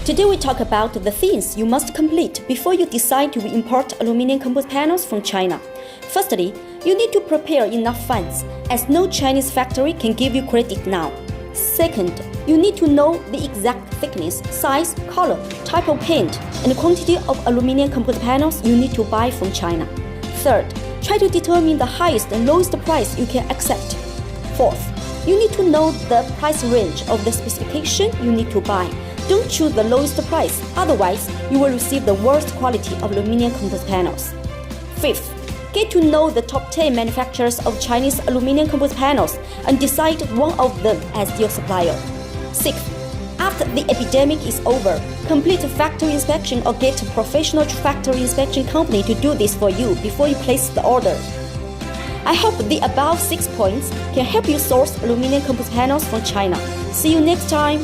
Today we talk about the things you must complete before you decide to import aluminum composite panels from China. Firstly, you need to prepare enough funds, as no Chinese factory can give you credit now. Second, you need to know the exact thickness, size, color, type of paint, and quantity of aluminum composite panels you need to buy from China. Third, try to determine the highest and lowest price you can accept. Fourth, you need to know the price range of the specification you need to buy. Don't choose the lowest price, otherwise you will receive the worst quality of aluminum composite panels. Fifth, get to know the top 10 manufacturers of Chinese aluminum composite panels and decide one of them as your supplier. Sixth, after the epidemic is over, complete a factory inspection or get a professional factory inspection company to do this for you before you place the order. I hope the above 6 points can help you source aluminum composite panels from China. See you next time!